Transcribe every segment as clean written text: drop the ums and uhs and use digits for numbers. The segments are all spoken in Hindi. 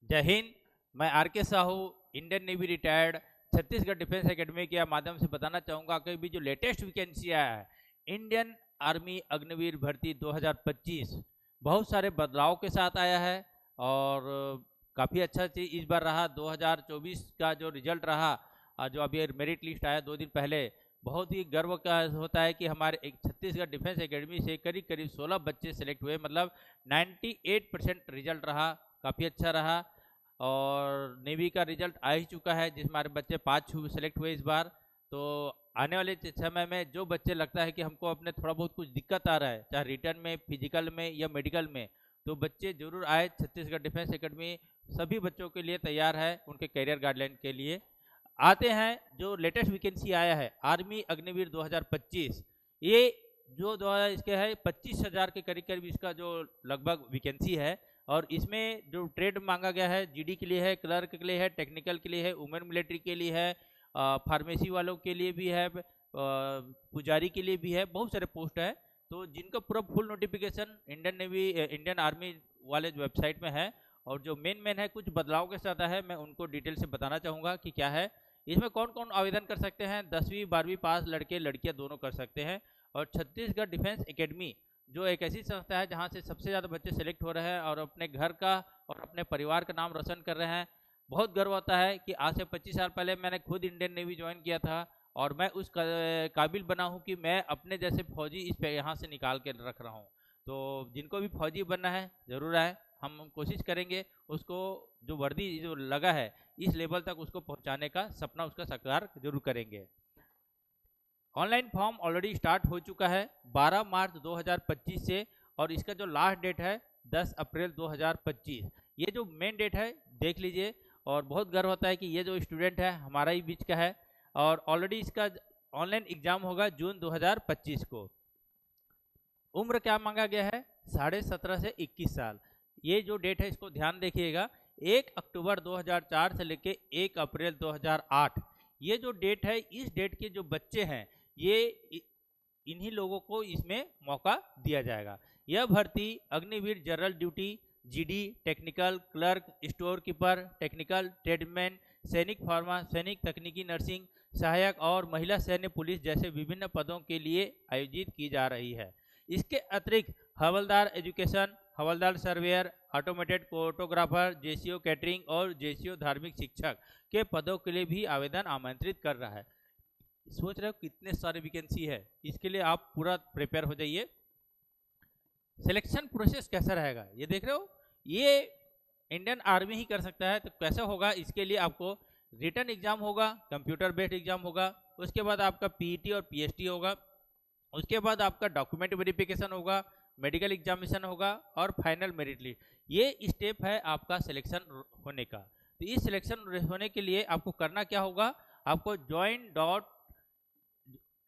जय हिंद। मैं आर के Sahu, Indian navy retired, Chhattisgarh defence academy के माध्यम से बताना चाहूँगा कि अभी जो लेटेस्ट वैकेंसी आया है इंडियन आर्मी अग्निवीर भर्ती 2025 बहुत सारे बदलाव के साथ आया है। और काफ़ी अच्छा चीज़ इस बार रहा। 2024 का जो रिजल्ट रहा, जो अभी मेरिट लिस्ट आया 2 दिन पहले, बहुत ही गर्व का होता है कि हमारे एक छत्तीसगढ़ डिफेंस एकेडमी से करीब करीब 16 बच्चे सेलेक्ट हुए, मतलब 98% रिजल्ट रहा, काफ़ी अच्छा रहा। और नेवी का रिजल्ट आ ही चुका है जिसमें हमारे बच्चे 5 सेलेक्ट हुए इस बार। तो आने वाले समय में जो बच्चे लगता है कि हमको अपने थोड़ा बहुत कुछ दिक्कत आ रहा है, चाहे रिटर्न में, फिजिकल में या मेडिकल में, तो बच्चे जरूर आए। छत्तीसगढ़ डिफेंस एकेडमी सभी बच्चों के लिए तैयार है उनके करियर गाइडलाइन के लिए। आते हैं जो लेटेस्ट वैकेंसी आया है आर्मी अग्निवीर 2025, ये जो 2000 इसके है 25,000 के करीब करीब इसका जो लगभग वैकेंसी है। और इसमें जो ट्रेड मांगा गया है, जीडी के लिए है, क्लर्क के लिए है, टेक्निकल के लिए है, वुमेन मिलिट्री के लिए है, फार्मेसी वालों के लिए भी है, पुजारी के लिए भी है, बहुत सारे पोस्ट है। तो जिनका पूरा full notification Indian navy Indian army वाले वेबसाइट में है। और जो मेन है कुछ बदलाव के साथ है, मैं उनको डिटेल से बताना चाहूँगा कि क्या है। इसमें कौन कौन आवेदन कर सकते हैं? 10वीं 12वीं पास लड़के लड़कियां दोनों कर सकते हैं। और छत्तीसगढ़ डिफेंस एकेडमी जो एक ऐसी संस्था है जहां से सबसे ज़्यादा बच्चे सेलेक्ट हो रहे हैं और अपने घर का और अपने परिवार का नाम रोशन कर रहे हैं। बहुत गर्व होता है कि आज से 25 साल पहले मैंने खुद इंडियन नेवी ज्वाइन किया था और मैं उस काबिल बना हूं कि मैं अपने जैसे फौजी इस पे यहाँ से निकाल के रख रहा हूँ। तो जिनको भी फौजी बनना है ज़रूर आए, हम कोशिश करेंगे उसको जो वर्दी जो लगा है इस लेवल तक उसको पहुंचाने का सपना उसका साकार जरूर करेंगे। ऑनलाइन फॉर्म ऑलरेडी स्टार्ट हो चुका है 12 मार्च 2025 से, और इसका जो लास्ट डेट है 10 अप्रैल 2025। ये जो मेन डेट है देख लीजिए। और बहुत गर्व होता है कि ये जो स्टूडेंट है हमारा ही बीच का है। और ऑलरेडी इसका ऑनलाइन एग्जाम होगा जून 2025 को। उम्र क्या मांगा गया है? 17.5 से 21 साल। ये जो डेट है इसको ध्यान देखिएगा। 1 अक्टूबर 2004 से लेके 1 अप्रैल 2008, ये जो डेट है, इस डेट के जो बच्चे हैं ये इन्हीं लोगों को इसमें मौका दिया जाएगा। यह भर्ती Agniveer general duty, GD, technical, clerk, store keeper, technical, tradesman, सैनिक फार्मा, सैनिक तकनीकी नर्सिंग, सहायक और महिला सैन्य पुलिस जैसे विभिन्न पदों के लिए आयोजित की जा रही है। इसके अतिरिक्त हवलदार एजुकेशन, हवलदार surveyor, automated photographer, JCO catering और जेसीओ धार्मिक शिक्षक के पदों के लिए भी आवेदन आमंत्रित कर रहा है। सोच रहे हो कितने सारे वैकेंसी है, इसके लिए आप पूरा प्रिपेयर हो जाइए। सिलेक्शन प्रोसेस कैसा रहेगा ये देख रहे हो, ये इंडियन आर्मी ही कर सकता है। तो कैसा होगा? इसके लिए आपको रिटन एग्जाम होगा, कंप्यूटर बेस्ड एग्जाम होगा, उसके बाद आपका पीईटी और पीएचडी होगा, उसके बाद आपका डॉक्यूमेंट वेरिफिकेशन होगा, मेडिकल एग्जामिनेशन होगा और फाइनल मेरिट लिस्ट। ये स्टेप है आपका सिलेक्शन होने का। तो इस सिलेक्शन होने के लिए आपको करना क्या होगा? आपको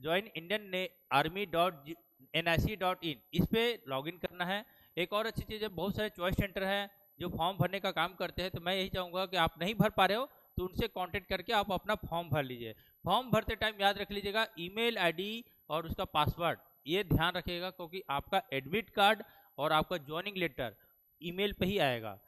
ज्वाइन इंडियन आर्मी .nic.in इस पे लॉगिन करना है। एक और अच्छी चीज़ है, बहुत सारे चॉइस सेंटर हैं जो फॉर्म भरने का काम करते हैं। तो मैं यही चाहूँगा कि आप नहीं भर पा रहे हो तो उनसे कांटेक्ट करके आप अपना फॉर्म भर लीजिए। फॉर्म भरते टाइम याद रख लीजिएगा ईमेल आईडी और उसका पासवर्ड ये ध्यान रखिएगा, क्योंकि आपका एडमिट कार्ड और आपका ज्वाइनिंग लेटर ईमेल पे ही आएगा।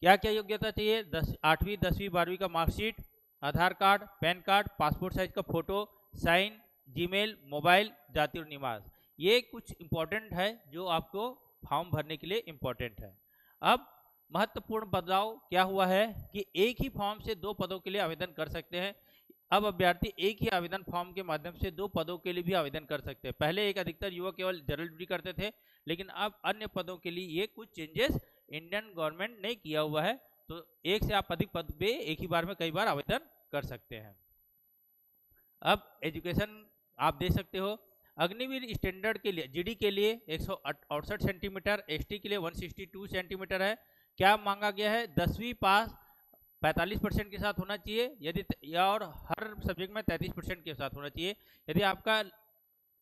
क्या क्या योग्यता चाहिए? 8वीं 10वीं 12वीं का marksheet, Aadhaar card, PAN card, passport size का फोटो, साइन, जीमेल, मोबाइल, जाति और निवास। ये कुछ इंपॉर्टेंट है जो आपको फॉर्म भरने के लिए इंपॉर्टेंट है। अब महत्वपूर्ण बदलाव क्या हुआ है कि एक ही फॉर्म से 2 पदों के लिए आवेदन कर सकते हैं। अब अभ्यर्थी एक ही आवेदन फॉर्म के माध्यम से 2 पदों के लिए भी आवेदन कर सकते हैं। पहले एक अधिकतर युवक केवल जनरल ड्यूटी करते थे, लेकिन अब अन्य पदों के लिए ये कुछ चेंजेस इंडियन गवर्नमेंट ने किया हुआ है। तो एक से आप अधिक पद पे एक ही बार में कई बार आवेदन कर सकते हैं। अब एजुकेशन आप देख सकते हो, अग्निवीर स्टैंडर्ड के लिए जीडी के लिए 168 सेंटीमीटर, एसटी के लिए 162 सेंटीमीटर है। क्या मांगा गया है? 10वीं पास 45% के साथ होना चाहिए, और हर सब्जेक्ट में 33% के साथ होना चाहिए। यदि आपका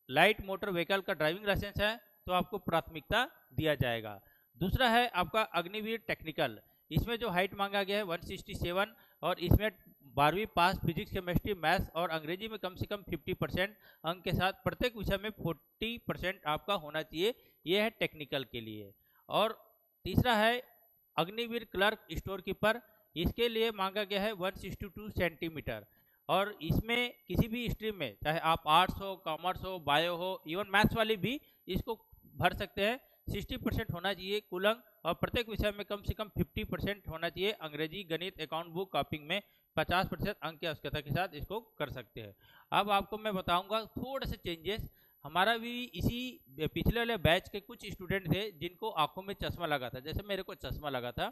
लाइट मोटर व्हीकल का ड्राइविंग लाइसेंस है तो आपको प्राथमिकता दिया जाएगा। दूसरा है आपका अग्निवीर टेक्निकल, इसमें जो हाइट मांगा गया है 167, और इसमें 12वीं पास फिजिक्स, केमिस्ट्री, मैथ्स और अंग्रेजी में कम से कम 50% अंक के साथ प्रत्येक विषय में 40% आपका होना चाहिए। यह है टेक्निकल के लिए। और तीसरा है अग्निवीर क्लर्क स्टोर कीपर, इसके लिए मांगा गया है 162 सेंटीमीटर। और इसमें किसी भी स्ट्रीम में, चाहे आप आर्ट्स हो, कॉमर्स हो, बायो हो, इवन मैथ्स वाले भी इसको भर सकते हैं। 60% होना चाहिए कुल अंक, और प्रत्येक विषय में कम से कम 50% होना चाहिए। अंग्रेजी, गणित, अकाउंट बुक, कॉपिंग में 50% अंक की आवश्यकता के साथ इसको कर सकते हैं। अब आपको मैं बताऊंगा थोड़े से चेंजेस। हमारा भी इसी पिछले वाले बैच के कुछ स्टूडेंट थे जिनको आंखों में चश्मा लगा था, जैसे मेरे को चश्मा लगा था।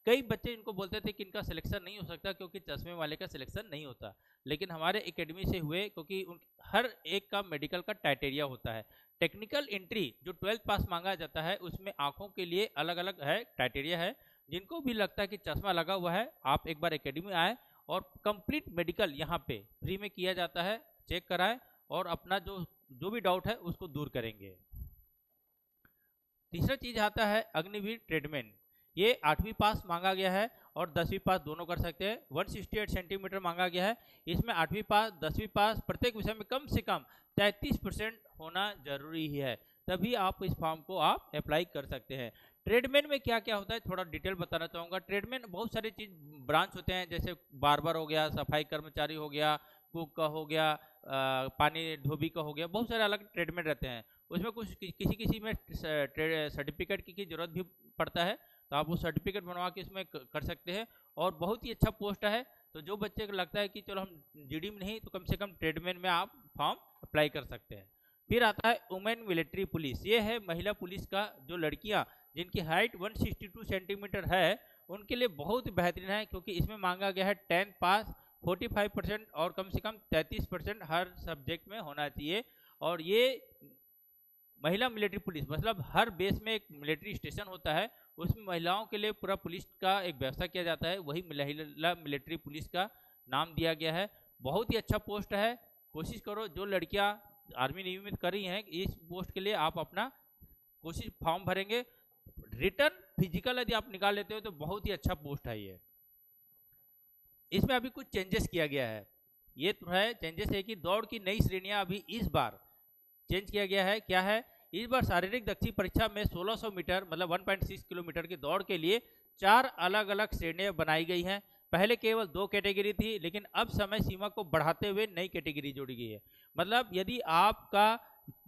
कई बच्चे इनको बोलते थे कि इनका सिलेक्शन नहीं हो सकता क्योंकि चश्मे वाले का सिलेक्शन नहीं होता, लेकिन हमारे एकेडमी से हुए, क्योंकि हर एक का मेडिकल का क्राइटेरिया होता है। टेक्निकल एंट्री जो 12th पास मांगा जाता है उसमें आंखों के लिए अलग अलग है, क्राइटेरिया है। जिनको भी लगता है कि चश्मा लगा हुआ है, आप एक बार एकेडमी आए और कंप्लीट मेडिकल यहाँ पे फ्री में किया जाता है, चेक कराए और अपना जो भी डाउट है उसको दूर करेंगे। तीसरा चीज आता है अग्निवीर ट्रीटमेंट। ये 8वीं पास मांगा गया है और 10वीं पास दोनों कर सकते हैं। 168 सेंटीमीटर मांगा गया है। इसमें 8वीं पास, 10वीं पास, प्रत्येक विषय में कम से कम 33% होना जरूरी है, तभी आप इस फॉर्म को आप अप्लाई कर सकते हैं। ट्रेडमैन में क्या क्या होता है थोड़ा डिटेल बताना चाहूँगा। ट्रेडमैन बहुत सारी चीज ब्रांच होते हैं, जैसे बार्बर हो गया, सफाई कर्मचारी हो गया, कुक का हो गया, पानी धोबी का हो गया, बहुत सारे अलग ट्रेडमैन रहते हैं। उसमें कुछ किसी किसी में सर्टिफिकेट की जरूरत भी पड़ता है, तो आप वो सर्टिफिकेट बनवा के इसमें कर सकते हैं। और बहुत ही अच्छा पोस्ट है, तो जो बच्चे को लगता है कि चलो हम जीडी में नहीं तो कम से कम ट्रेडमैन में आप फॉर्म अप्लाई कर सकते हैं। फिर आता है वुमेन मिलिट्री पुलिस। ये है महिला पुलिस का, जो लड़कियां जिनकी हाइट 162 सेंटीमीटर है उनके लिए बहुत बेहतरीन है, क्योंकि इसमें मांगा गया है 10th पास, 45% और कम से कम 33% हर सब्जेक्ट में होना चाहिए। और ये महिला मिलिट्री पुलिस मतलब हर बेस में एक मिलिट्री स्टेशन होता है, उसमें महिलाओं के लिए पूरा पुलिस का एक व्यवस्था किया जाता है, वही महिला मिलिट्री पुलिस का नाम दिया गया है। बहुत ही अच्छा पोस्ट है। कोशिश करो, जो लड़कियां आर्मी नेवी में कर रही हैं, इस पोस्ट के लिए आप अपना कोशिश फॉर्म भरेंगे। रिटर्न फिजिकल यदि आप निकाल लेते हो तो बहुत ही अच्छा पोस्ट है ये। इसमें अभी कुछ चेंजेस किया गया है। ये तो है चेंजेस है कि दौड़ की नई श्रेणियां अभी इस बार चेंज किया गया है। क्या है, इस बार शारीरिक दक्षता परीक्षा में 1600 मीटर मतलब 1.6 किलोमीटर की दौड़ के लिए 4 अलग अलग श्रेणियां बनाई गई हैं। पहले केवल 2 कैटेगरी थी, लेकिन अब समय सीमा को बढ़ाते हुए नई कैटेगरी जोड़ी गई है। मतलब यदि आपका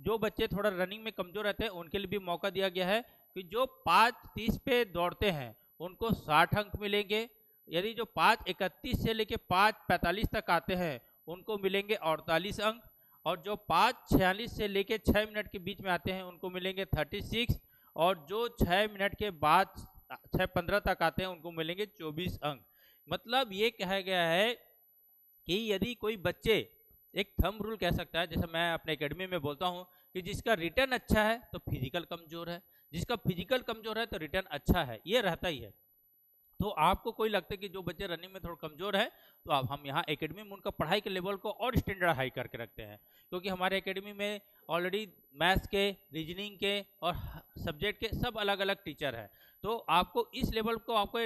जो बच्चे थोड़ा रनिंग में कमजोर रहते हैं उनके लिए भी मौका दिया गया है कि जो 5:30 पे दौड़ते हैं उनको 60 अंक मिलेंगे। यदि जो 5:31 से लेके 5:45 तक आते हैं उनको मिलेंगे 48 अंक, और जो 5:46 से लेके 6 मिनट के बीच में आते हैं उनको मिलेंगे 36, और जो 6 मिनट के बाद 6:15 तक आते हैं उनको मिलेंगे 24 अंक। मतलब ये कहा गया है कि यदि कोई बच्चे, एक थंब रूल कह सकता है, जैसे मैं अपने एकेडमी में बोलता हूँ कि जिसका रिटर्न अच्छा है तो फिजिकल कमजोर है, जिसका फिजिकल कमजोर है तो रिटर्न अच्छा है, ये रहता ही है। तो आपको कोई लगता है कि जो बच्चे रनिंग में थोड़ा कमजोर है, तो अब हम यहाँ एकेडमी में उनका पढ़ाई के लेवल को और स्टैंडर्ड हाई करके रखते हैं, क्योंकि हमारे एकेडमी में ऑलरेडी मैथ्स के, रीजनिंग के और सब्जेक्ट के सब अलग अलग टीचर हैं। तो आपको इस लेवल को आपको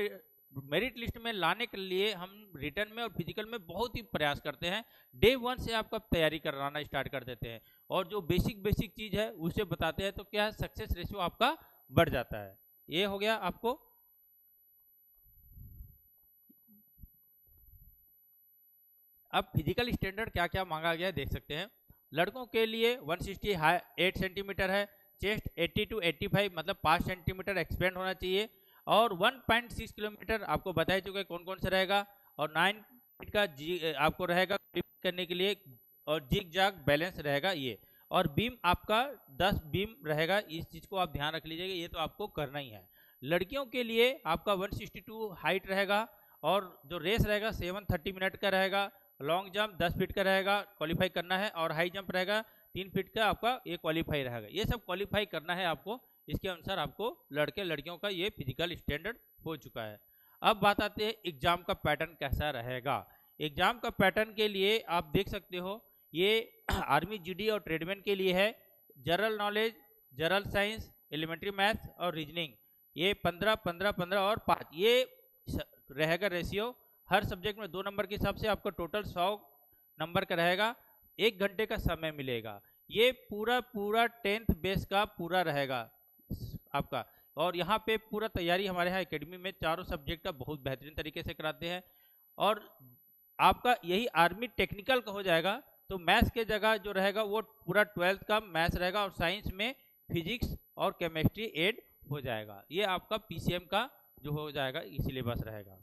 मेरिट लिस्ट में लाने के लिए हम रिटर्न में और फिजिकल में बहुत ही प्रयास करते हैं। डे 1 से आपका तैयारी कराना स्टार्ट कर देते हैं, और जो बेसिक चीज़ है उसे बताते हैं, तो क्या सक्सेस रेशियो आपका बढ़ जाता है। ये हो गया आपको। अब फिजिकल स्टैंडर्ड क्या क्या मांगा गया है देख सकते हैं। लड़कों के लिए 168 सेंटीमीटर है, चेस्ट 80 to 85 मतलब 5 सेंटीमीटर एक्सपेंड होना चाहिए, और 1.6 किलोमीटर आपको बता चुके कौन कौन सा रहेगा, और 9 फीट का आपको रहेगा करने के लिए, और जिग जाग बैलेंस रहेगा ये, और बीम आपका 10 बीम रहेगा। इस चीज़ को आप ध्यान रख लीजिएगा, ये तो आपको करना ही है। लड़कियों के लिए आपका 162 हाइट रहेगा, और जो रेस रहेगा 730 मिनट का रहेगा। लॉन्ग जंप 10 फीट का रहेगा, क्वालिफाई करना है, और हाई जंप रहेगा 3 फीट का आपका, ये क्वालिफाई रहेगा। ये सब क्वालिफाई करना है आपको, इसके अनुसार आपको लड़के लड़कियों का ये फिजिकल स्टैंडर्ड हो चुका है। अब बात आती है एग्जाम का पैटर्न कैसा रहेगा। एग्जाम का पैटर्न के लिए आप देख सकते हो, ये आर्मी जीडी और ट्रेडमैन के लिए है general knowledge, general science, elementary maths और रीजनिंग, ये 15 15 15 और 5 ये रहेगा रेशियो। हर सब्जेक्ट में 2 नंबर के हिसाब से आपको टोटल 100 नंबर का रहेगा। 1 घंटे का समय मिलेगा। ये पूरा 10th बेस का पूरा रहेगा आपका। और यहाँ पे पूरा तैयारी हमारे यहाँ एकेडमी में चारों सब्जेक्ट का बहुत बेहतरीन तरीके से कराते हैं। और आपका यही आर्मी टेक्निकल का हो जाएगा तो मैथ्स के जगह जो रहेगा वो पूरा 12th का मैथ्स रहेगा और साइंस में फिजिक्स और केमिस्ट्री ऐड हो जाएगा। ये आपका पीसीएम का जो हो जाएगा ये सिलेबस रहेगा।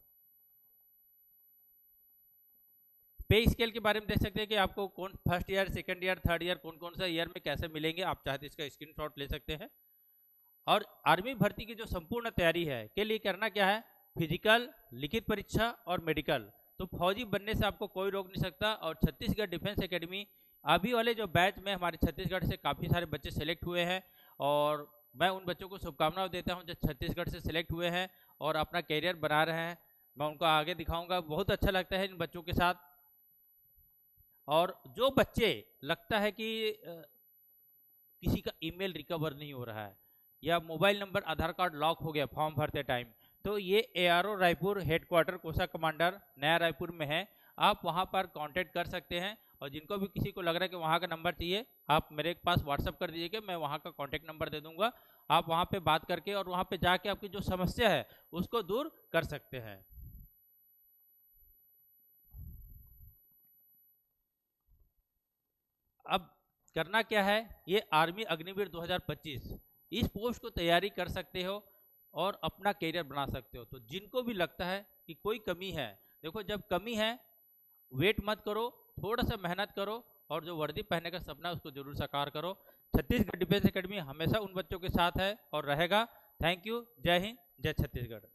पे स्केल के बारे में देख सकते हैं कि आपको कौन first year, second year, third year कौन कौन सा ईयर में कैसे मिलेंगे, आप चाहते इसका स्क्रीनशॉट ले सकते हैं। और आर्मी भर्ती की जो संपूर्ण तैयारी है के लिए करना क्या है, फिजिकल, लिखित परीक्षा और मेडिकल। तो फौजी बनने से आपको कोई रोक नहीं सकता। और छत्तीसगढ़ डिफेंस एकेडमी अभी वाले जो बैच में हमारे छत्तीसगढ़ से काफ़ी सारे बच्चे सेलेक्ट हुए हैं और मैं उन बच्चों को शुभकामनाएं देता हूं जो छत्तीसगढ़ से सिलेक्ट हुए हैं और अपना कैरियर बना रहे हैं। मैं उनको आगे दिखाऊंगा, बहुत अच्छा लगता है इन बच्चों के साथ। और जो बच्चे लगता है कि किसी का ईमेल रिकवर नहीं हो रहा है या मोबाइल नंबर, आधार कार्ड लॉक हो गया फॉर्म भरते टाइम, तो ये एआरओ रायपुर हेडक्वार्टर कोसा कमांडर नया रायपुर में है, आप वहां पर कांटेक्ट कर सकते हैं। और जिनको भी किसी को लग रहा है कि वहां का नंबर चाहिए, आप मेरे पास व्हाट्सअप कर दीजिएगा, मैं वहां का कांटेक्ट नंबर दे दूंगा। आप वहां पे बात करके और वहां पे जाके आपकी जो समस्या है उसको दूर कर सकते हैं। अब करना क्या है, ये आर्मी अग्निवीर 2025 इस पोस्ट को तैयारी कर सकते हो और अपना करियर बना सकते हो। तो जिनको भी लगता है कि कोई कमी है, देखो जब कमी है वेट मत करो, थोड़ा सा मेहनत करो और जो वर्दी पहनने का सपना है उसको जरूर साकार करो। छत्तीसगढ़ डिफेंस एकेडमी हमेशा उन बच्चों के साथ है और रहेगा। Thank you. जय हिंद, जय छत्तीसगढ़।